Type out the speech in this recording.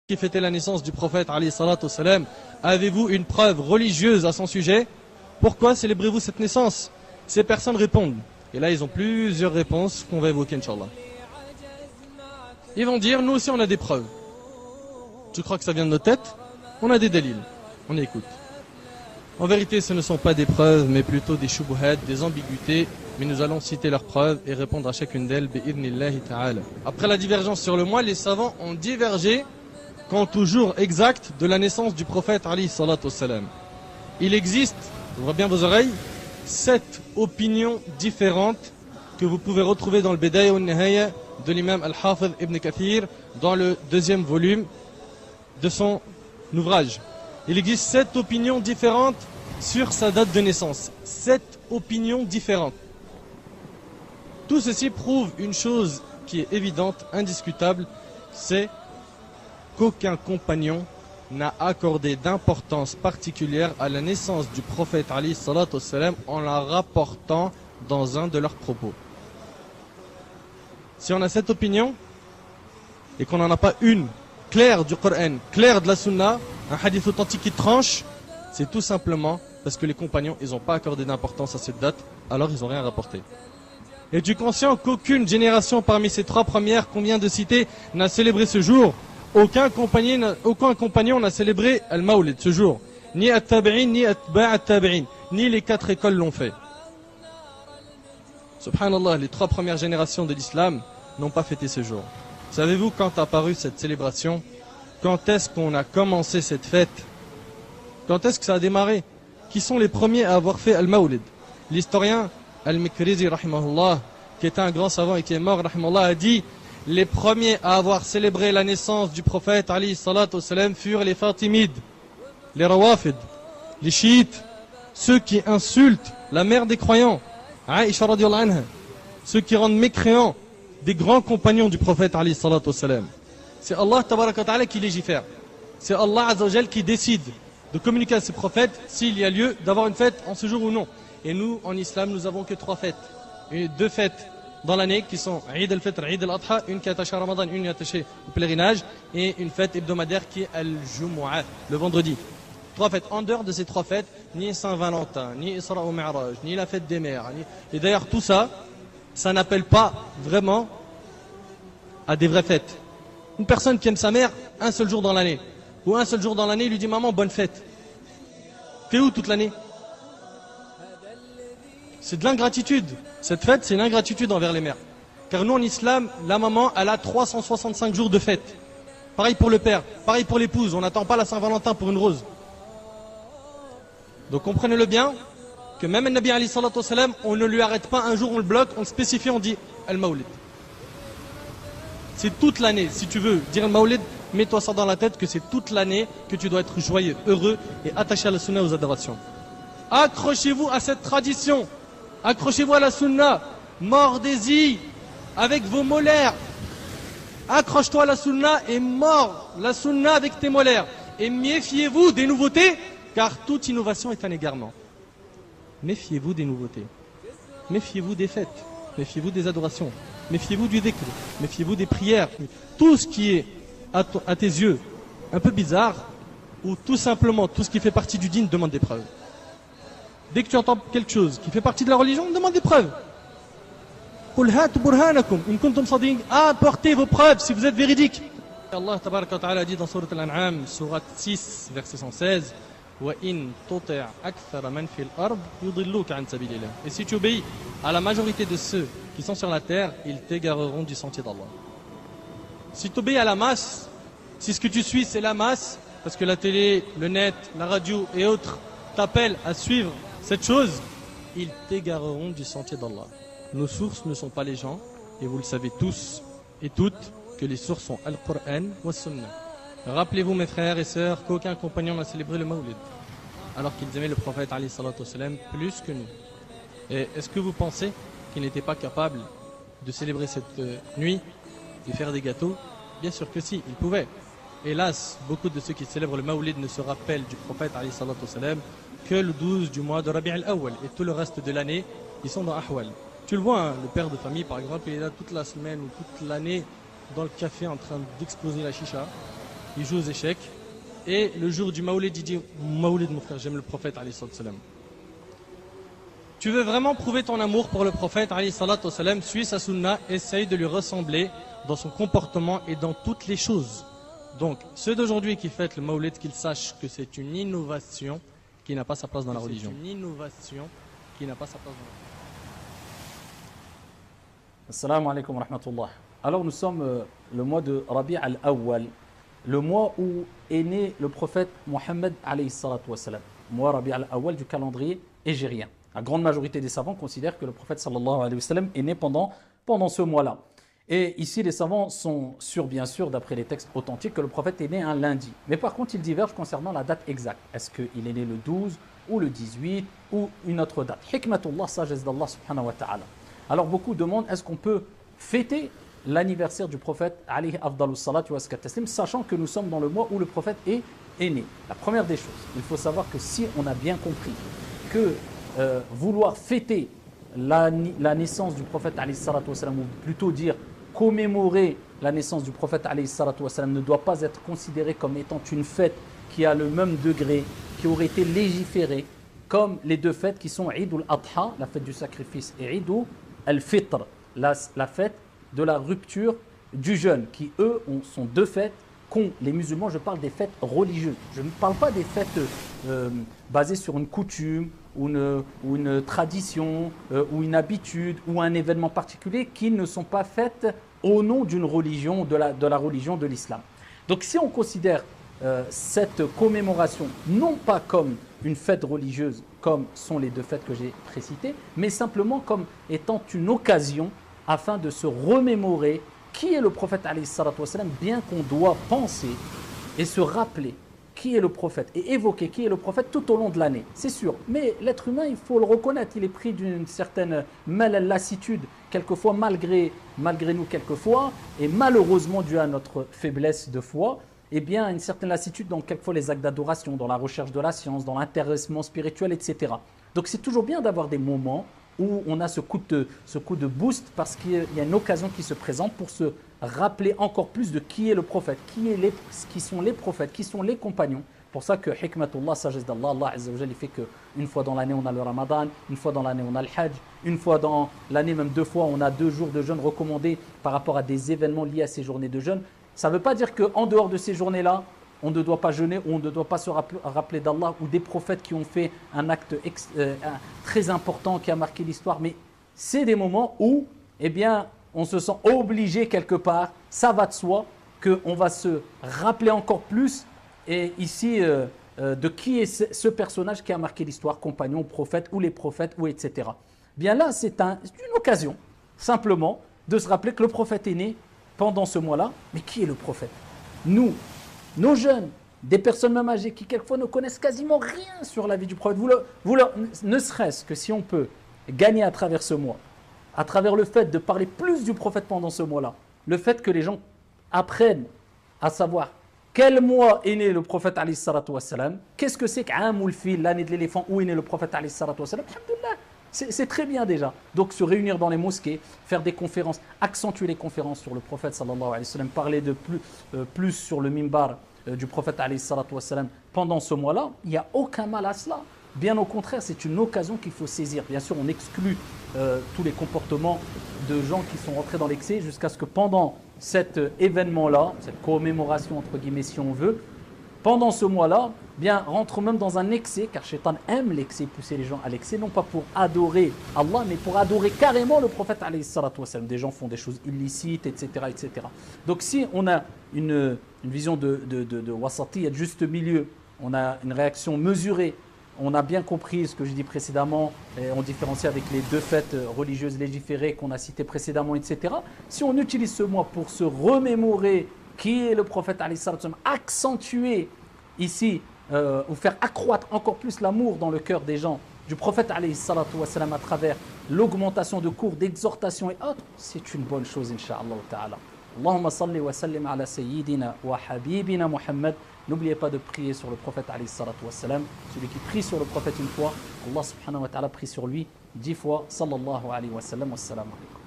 qui fêtait la naissance du prophète alayhi salatu wassalam, avez-vous une preuve religieuse à son sujet? Pourquoi célébrez-vous cette naissance? Ces personnes répondent. Et là, ils ont plusieurs réponses qu'on va évoquer, Inch'Allah. Ils vont dire, nous aussi on a des preuves. Tu crois que ça vient de nos têtes? On a des dalils. On écoute. En vérité, ce ne sont pas des preuves, mais plutôt des shubuhat, des ambiguïtés. Mais nous allons citer leurs preuves et répondre à chacune d'elles, bi'idhnillahi ta'ala. Après la divergence sur le mois, les savants ont divergé quant au jour exact de la naissance du prophète alayhi salatu wassalam. Il existe, ouvrez bien vos oreilles, 7 opinions différentes que vous pouvez retrouver dans le Bidaya wa Nihaya de l'imam Al-Hafidh Ibn Kathir dans le 2e volume de son ouvrage. Il existe 7 opinions différentes sur sa date de naissance. 7 opinions différentes. Tout ceci prouve une chose qui est évidente, indiscutable, c'est qu'aucun compagnon n'a accordé d'importance particulière à la naissance du prophète alayhi salatu wassalam en la rapportant dans un de leurs propos. Si on a cette opinion et qu'on n'en a pas une claire du Coran, claire de la Sunna, un hadith authentique qui tranche, c'est tout simplement parce que les compagnons, ils n'ont pas accordé d'importance à cette date, alors ils n'ont rien rapporté. Es-tu conscient qu'aucune génération parmi ces 3 premières qu'on vient de citer n'a célébré ce jour? Aucun compagnon n'a célébré Al-Mawlid ce jour. Ni At-Tabi'in, ni Atba' At-Tabi'in, ni les 4 écoles l'ont fait. Subhanallah, les 3 premières générations de l'islam n'ont pas fêté ce jour. Savez-vous quand a apparu cette célébration? Quand est-ce qu'on a commencé cette fête? Quand est-ce que ça a démarré? Qui sont les premiers à avoir fait Al-Mawlid? L'historien Al-Mikrizi, rahimahullah, qui était un grand savant et qui est mort, rahimahullah, a dit: les premiers à avoir célébré la naissance du prophète alayhi salatu wassalam furent les Fatimides, les Rawafid, les chiites, ceux qui insultent la mère des croyants, Aïcha radiyallahu anha, ceux qui rendent mécréants des grands compagnons du prophète alayhi salatu wassalam. C'est Allah tabaraka wa ta'ala qui légifère. C'est Allah azza wa jal qui décide de communiquer à ses prophètes s'il y a lieu d'avoir une fête en ce jour ou non. Et nous, en islam, nous avons que 3 fêtes. Et 2 fêtes dans l'année qui sont Eid al-Fitr, Eid al-Adha, une qui est attachée à Ramadan, une qui est attachée au pèlerinage, et une fête hebdomadaire qui est Al-Jumu'ah, le vendredi. 3 fêtes. En dehors de ces 3 fêtes, ni Saint-Valentin, ni Isra au Mi'raj, ni la fête des mères. Et d'ailleurs, tout ça, ça n'appelle pas vraiment à des vraies fêtes. Une personne qui aime sa mère un seul jour dans l'année, ou un seul jour dans l'année, il lui dit: maman, bonne fête. T'es où toute l'année? C'est de l'ingratitude. Cette fête, c'est une ingratitude envers les mères. Car nous, en islam, la maman, elle a 365 jours de fête. Pareil pour le père, pareil pour l'épouse. On n'attend pas la Saint-Valentin pour une rose. Donc comprenez-le bien, que même le Nabi alayhi salatu wassalam, on ne lui arrête pas un jour, on le bloque, on le spécifie, on dit Al-Mawlid. C'est toute l'année. Si tu veux dire Al-Mawlid, mets-toi ça dans la tête que c'est toute l'année que tu dois être joyeux, heureux et attaché à la sunna, aux adorations. Accrochez-vous à cette tradition. Accrochez-vous à la sunna. Mordez-y avec vos molaires. Accroche-toi à la sunna et mords la sunna avec tes molaires. Et méfiez-vous des nouveautés, car toute innovation est un égarement. Méfiez-vous des nouveautés. Méfiez-vous des fêtes. Méfiez-vous des adorations. Méfiez-vous du dhikr. Méfiez-vous des prières. Tout ce qui est, à tes yeux, un peu bizarre, ou tout simplement tout ce qui fait partie du dîn, demande des preuves. Dès que tu entends quelque chose qui fait partie de la religion, demande des preuves. Apportez vos preuves si vous êtes véridique. Allah tabaraka wa ta'ala dit dans Sourate Al-An'am, Sourate 6, verset 116, et si tu obéis à la majorité de ceux qui sont sur la terre, ils t'égareront du sentier d'Allah. Si tu obéis à la masse, si ce que tu suis c'est la masse, parce que la télé, le net, la radio et autres t'appellent à suivre cette chose, ils t'égareront du sentier d'Allah. Nos sources ne sont pas les gens, et vous le savez tous et toutes, que les sources sont Al-Qur'an wa Sunnah. Rappelez-vous mes frères et sœurs qu'aucun compagnon n'a célébré le Mawlid, alors qu'ils aimaient le prophète alayhi salatu wassalam plus que nous. Et est-ce que vous pensez qu'ils n'étaient pas capables de célébrer cette nuit, de faire des gâteaux? Bien sûr que si, ils pouvaient. Hélas, beaucoup de ceux qui célèbrent le Mawlid ne se rappellent du prophète alayhi salatu wassalam que le 12 du mois de Rabi' al-Awwal, et tout le reste de l'année, ils sont dans Ahwal. Tu le vois, hein, le père de famille par exemple, il est là toute la semaine ou toute l'année dans le café en train d'exploser la chicha. il joue aux échecs. Et le jour du Maoulid, il dit Maoulid, mon frère, j'aime le prophète, alayhi salatu wassalam. Tu veux vraiment prouver ton amour pour le prophète, alayhi salatu wassalam, suis sa sunna, essaye de lui ressembler dans son comportement et dans toutes les choses. Donc, ceux d'aujourd'hui qui fêtent le Maoulid, qu'ils sachent que c'est une innovation qui n'a pas sa place dans la religion. C'est une innovation qui n'a pas sa place dans la religion. Assalamu alaikum wa rahmatullah. Alors nous sommes le mois de Rabi' al-Awwal, le mois où est né le prophète Mohammed alayhi salatu wassalam. Mois Rabi' al-Awwal du calendrier hégérien. La grande majorité des savants considèrent que le prophète sallallahu alayhi wa sallam est né pendant ce mois-là. Et ici les savants sont sûrs bien sûr d'après les textes authentiques que le prophète est né un lundi. Mais par contre ils divergent concernant la date exacte. Est-ce qu'il est né le 12 ou le 18 ou une autre date? Hikmatullah, sagesse d'Allah subhanahu wa ta'ala. Alors beaucoup demandent est-ce qu'on peut fêter l'anniversaire du prophète alayhi afdalus salatu wa taslim, sachant que nous sommes dans le mois où le prophète est né. La première des choses, il faut savoir que si on a bien compris que vouloir fêter la naissance du prophète alayhi salatu wa sallam, ou plutôt dire commémorer la naissance du prophète alayhi salatu wa sallam, ne doit pas être considéré comme étant une fête qui a le même degré, qui aurait été légiférée comme les deux fêtes qui sont Eid al-Adha, la fête du sacrifice, et Eid al-Fitr, la fête de la rupture du jeûne, qui eux sont deux fêtes qu'ont les musulmans. Je parle des fêtes religieuses. Je ne parle pas des fêtes basées sur une coutume ou une tradition ou une habitude ou un événement particulier qui ne sont pas faites au nom d'une religion, de la religion de l'islam. Donc si on considère cette commémoration non pas comme une fête religieuse comme sont les deux fêtes que j'ai précitées, mais simplement comme étant une occasion afin de se remémorer qui est le prophète alayhi salatu wassalam, bien qu'on doit penser et se rappeler qui est le prophète et évoquer qui est le prophète tout au long de l'année, c'est sûr. Mais l'être humain, il faut le reconnaître, il est pris d'une certaine lassitude, quelquefois malgré nous quelquefois, et malheureusement dû à notre faiblesse de foi, eh bien, une certaine lassitude dans quelquefois les actes d'adoration, dans la recherche de la science, dans l'intéressement spirituel, etc. Donc c'est toujours bien d'avoir des moments où on a ce coup de boost parce qu'il y a une occasion qui se présente pour se rappeler encore plus de qui est le prophète, qui sont les prophètes, qui sont les compagnons. Pour ça que hikmatullah, sagesse d'Allah, Allah Azza wa Jalla, il fait qu'une fois dans l'année on a le Ramadan, une fois dans l'année on a le Hajj, une fois dans l'année, même deux fois, on a 2 jours de jeûne recommandés par rapport à des événements liés à ces journées de jeûne. Ça ne veut pas dire qu'en dehors de ces journées-là, on ne doit pas jeûner ou on ne doit pas se rappeler d'Allah ou des prophètes qui ont fait un acte très important qui a marqué l'histoire. Mais c'est des moments où eh bien, on se sent obligé quelque part, ça va de soi, qu'on va se rappeler encore plus et ici de qui est ce personnage qui a marqué l'histoire, compagnon, prophète ou les prophètes ou etc. Bien là, c'est une occasion simplement de se rappeler que le prophète est né pendant ce mois-là. Mais qui est le prophète? Nous, nos jeunes, des personnes même âgées qui quelquefois ne connaissent quasiment rien sur la vie du prophète. Ne serait-ce que si on peut gagner à travers ce mois, à travers le fait de parler plus du prophète pendant ce mois-là, le fait que les gens apprennent à savoir quel mois est né le prophète alayhi salatu wassalam, qu'est-ce que c'est qu'Amul Fil, l'année de l'éléphant, où est né le prophète alayhi salatu wassalam, alhamdoulilah. C'est très bien déjà. Donc se réunir dans les mosquées, faire des conférences, accentuer les conférences sur le prophète sallallahu alayhi wa sallam, parler de plus sur le mimbar du prophète alayhi salatu wa sallam pendant ce mois-là, il n'y a aucun mal à cela. Bien au contraire, c'est une occasion qu'il faut saisir. Bien sûr, on exclut tous les comportements de gens qui sont rentrés dans l'excès jusqu'à ce que pendant cet événement-là, cette commémoration entre guillemets si on veut, pendant ce mois-là, bien rentre même dans un excès, car Shaitan aime l'excès, pousser les gens à l'excès, non pas pour adorer Allah, mais pour adorer carrément le prophète alayhi salatu wassalam. Des gens font des choses illicites, etc. etc. Donc si on a une vision de wasati, de juste milieu, on a une réaction mesurée, on a bien compris ce que j'ai dit précédemment, et on différencie avec les deux fêtes religieuses légiférées qu'on a citées précédemment, etc. Si on utilise ce mois pour se remémorer qui est le prophète alayhi salatu wassalam, accentuer ici, ou faire accroître encore plus l'amour dans le cœur des gens du prophète alayhi salatu wassalam à travers l'augmentation de cours, d'exhortation et autres, c'est une bonne chose, incha'Allah ta'ala. Allahumma salli wa sallim ala sayyidina wa habibina Muhammad. N'oubliez pas de prier sur le prophète alayhi salatu wassalam. Celui qui prie sur le prophète une fois, Allah subhanahu wa ta'ala prie sur lui 10 fois. Sallallahu alayhi wa sallam. Wassalamu alaykum.